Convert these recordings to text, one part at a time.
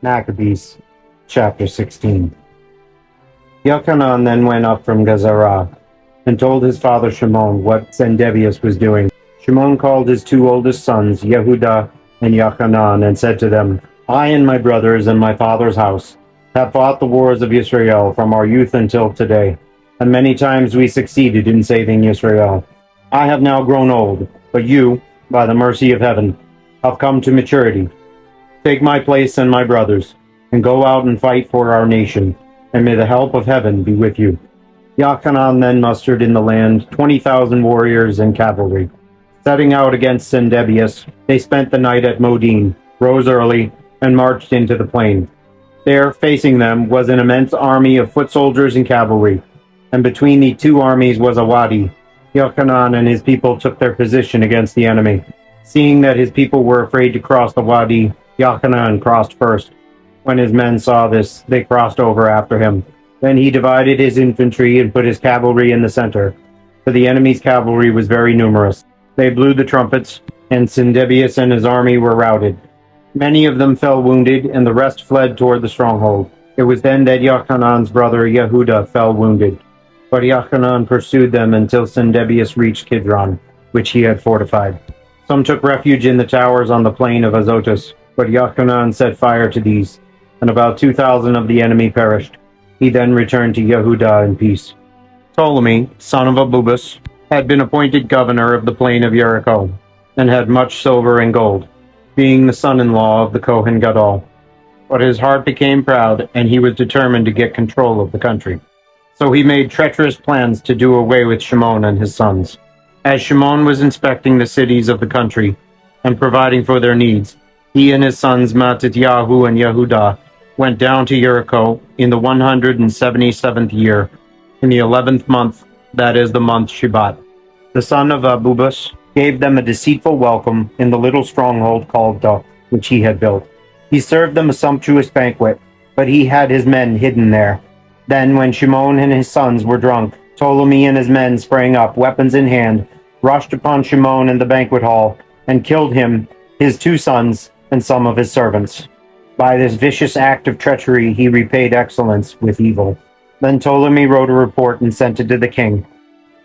Maccabees, chapter 16. Yochanan then went up from Gezerah, and told his father Shimon what Sendebius was doing. Shimon called his two oldest sons, Yehuda and Yochanan, and said to them, I and my brothers and my father's house have fought the wars of Israel from our youth until today, and many times we succeeded in saving Israel. I have now grown old, but you, by the mercy of heaven, have come to maturity. Take my place and my brothers, and go out and fight for our nation, and may the help of heaven be with you. Yochanan then mustered in the land 20,000 warriors and cavalry. Setting out against Sendebius, they spent the night at Modin, rose early, and marched into the plain. There, facing them, was an immense army of foot soldiers and cavalry, and between the two armies was a wadi. Yochanan and his people took their position against the enemy. Seeing that his people were afraid to cross the wadi, Yochanan crossed first. When his men saw this, they crossed over after him. Then he divided his infantry and put his cavalry in the center, for the enemy's cavalry was very numerous. They blew the trumpets, and Sendebius and his army were routed. Many of them fell wounded, and the rest fled toward the stronghold. It was then that Yochanan's brother Yehuda fell wounded. But Yochanan pursued them until Sendebius reached Kidron, which he had fortified. Some took refuge in the towers on the plain of Azotus, but Yochanan set fire to these, and about 2,000 of the enemy perished. He then returned to Yehuda in peace. Ptolemy, son of Abubus, had been appointed governor of the plain of Jericho, and had much silver and gold, being the son-in-law of the Kohen Gadol. But his heart became proud, and he was determined to get control of the country. So he made treacherous plans to do away with Shimon and his sons. As Shimon was inspecting the cities of the country, and providing for their needs, he and his sons Mattityahu and Yehuda went down to Jericho in the 177th year, in the 11th month, that is the month Shebat. The son of Abubus gave them a deceitful welcome in the little stronghold called Doth, which he had built. He served them a sumptuous banquet, but he had his men hidden there. Then, when Shimon and his sons were drunk, Ptolemy and his men sprang up, weapons in hand, rushed upon Shimon in the banquet hall, and killed him, his two sons, and some of his servants. By this vicious act of treachery he repaid excellence with evil. Then Ptolemy wrote a report and sent it to the king,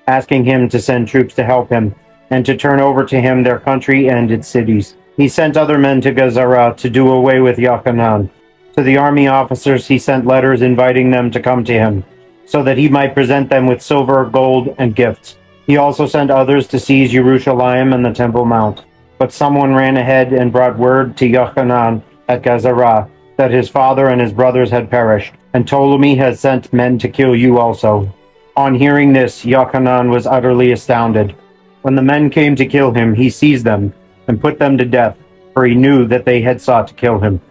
asking him to send troops to help him, and to turn over to him their country and its cities. He sent other men to Gezerah to do away with Yochanan. To the army officers he sent letters inviting them to come to him, so that he might present them with silver, gold, and gifts. He also sent others to seize Jerusalem and the Temple Mount. But someone ran ahead and brought word to Yochanan at Gezerah that his father and his brothers had perished, and Ptolemy has sent men to kill you also. On hearing this, Yochanan was utterly astounded. When the men came to kill him, he seized them and put them to death, for he knew that they had sought to kill him.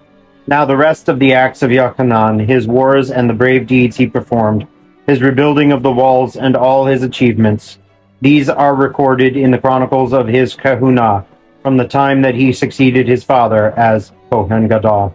Now the rest of the acts of Yochanan, his wars and the brave deeds he performed, his rebuilding of the walls and all his achievements, these are recorded in the chronicles of his kahuna, from the time that he succeeded his father as Kohen Gadol.